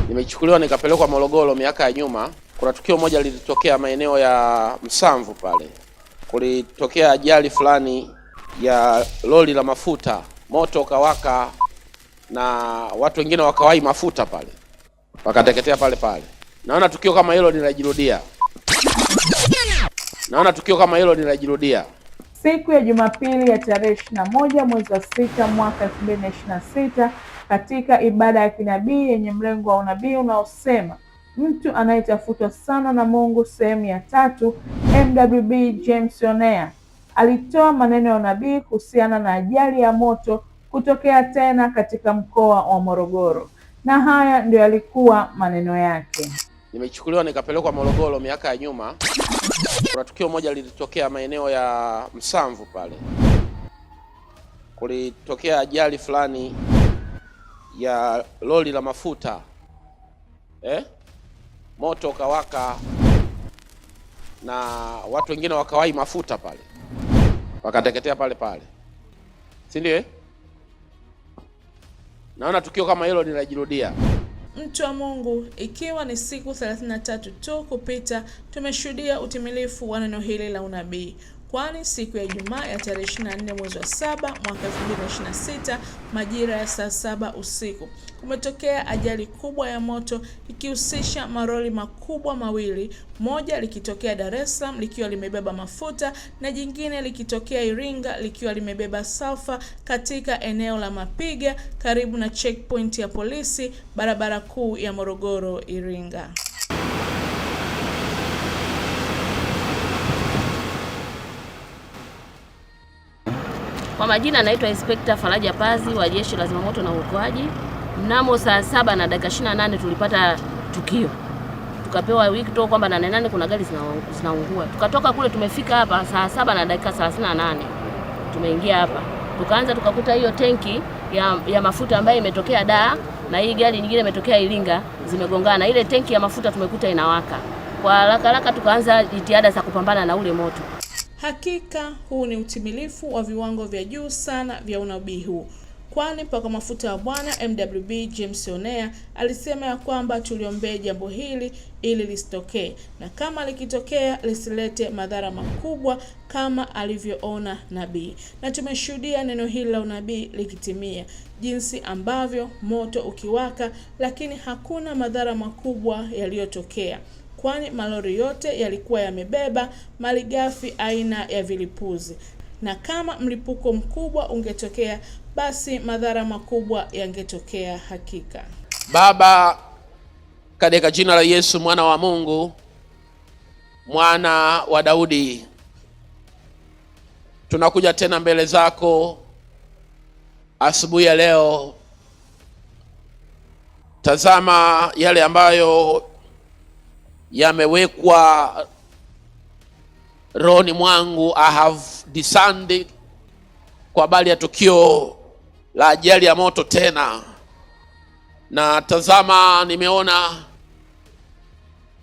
Nimechukuliwa nikapelekwa Morogoro miaka ya nyuma. Kuna tukio moja lilitokea maeneo ya Msamvu pale. Kulitokea ajali fulani ya lori la mafuta, moto ukawaka na watu wengine wakawai mafuta pale, wakateketea pale pale. Naona tukio kama hilo linajirudia. Siku ya Jumapili ya tarehe 21 mwezi wa 6 mwaka 2026 katika ibada ya kinabii yenye mlengo wa unabii unaosema mtu anayetafutwa sana na Mungu sehemu ya 3, MWB James Onea alitoa maneno ya unabii kuhusiana na ajali ya moto kutokea tena katika mkoa wa Morogoro, na haya ndio yalikuwa maneno yake. Nimechukuliwa nikapelekwa Morogoro miaka ya nyuma. Kuna tukio moja lilitokea maeneo ya Msamvu pale. Kulitokea ajali fulani ya lori la mafuta, moto ukawaka na watu wengine wakawai mafuta pale, wakateketea pale pale, si ndio? Naona tukio kama hilo linajirudia. Mtu wa Mungu, ikiwa ni siku 33 tu kupita, tumeshuhudia utimilifu wa neno hili la unabii. Kwani siku ya Ijumaa ya tarehe 24 mwezi wa 7 mwaka 2026 majira ya saa 7 usiku kumetokea ajali kubwa ya moto ikihusisha maroli makubwa mawili, moja likitokea Dar es Salaam likiwa limebeba mafuta na jingine likitokea Iringa likiwa limebeba sulfa katika eneo la Mapiga karibu na checkpoint ya polisi barabara kuu ya Morogoro Iringa. Kwa majina naitwa Inspector Faraja Pazi wa Jeshi la Zimamoto na Uokoaji. Mnamo saa 7 na dakika 28 tulipata tukio. Tukapewa wito kwamba na 8 kuna gari zinaungua. Tukatoka kule tumefika hapa saa 7 na dakika 38. Tumeingia hapa. Tukaanza tukakuta hiyo tenki ya mafuta ambayo imetokea Dar na hii gari nyingine imetokea Iringa zimegongana. Ile tenki ya mafuta tumekuta inawaka. Kwa haraka tukaanza jitihada za kupambana na ule moto. Hakika huu ni utimilifu wa viwango vya juu sana vya unabii huu. Kwani mpaka mafuta wa Bwana MWB James Onea alisema ya kwamba tuliombee jambo hili ili lisitokee, na kama likitokea lisilete madhara makubwa kama alivyoona nabii. Na tumeshuhudia neno hili la unabii likitimia, jinsi ambavyo moto ukiwaka lakini hakuna madhara makubwa yaliyotokea, kwani malori yote yalikuwa yamebeba malighafi aina ya vilipuzi, na kama mlipuko mkubwa ungetokea basi madhara makubwa yangetokea hakika. Baba, katika jina la Yesu mwana wa Mungu, mwana wa Daudi, tunakuja tena mbele zako asubuhi ya leo. Tazama yale ambayo yamewekwa rohoni mwangu. I have discerned kwa habari ya tukio la ajali ya moto tena, na tazama nimeona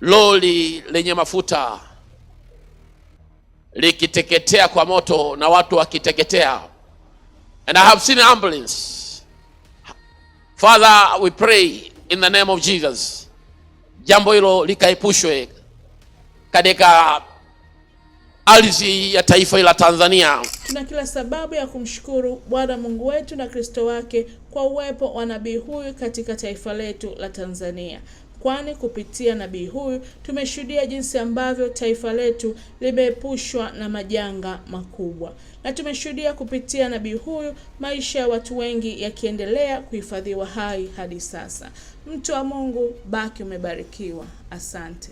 lori lenye mafuta likiteketea kwa moto na watu wakiteketea, and I have seen an ambulance. Father, we pray in the name of Jesus, jambo hilo likaepushwe katika ardhi ya taifa la Tanzania. Tuna kila sababu ya kumshukuru Bwana Mungu wetu na Kristo wake kwa uwepo wa nabii huyu katika taifa letu la Tanzania. Kwani kupitia nabii huyu tumeshuhudia jinsi ambavyo taifa letu limeepushwa na majanga makubwa. Na tumeshuhudia kupitia nabii huyu maisha ya watu wengi yakiendelea kuhifadhiwa hai hadi sasa. Mtu wa Mungu, baki umebarikiwa. Asante.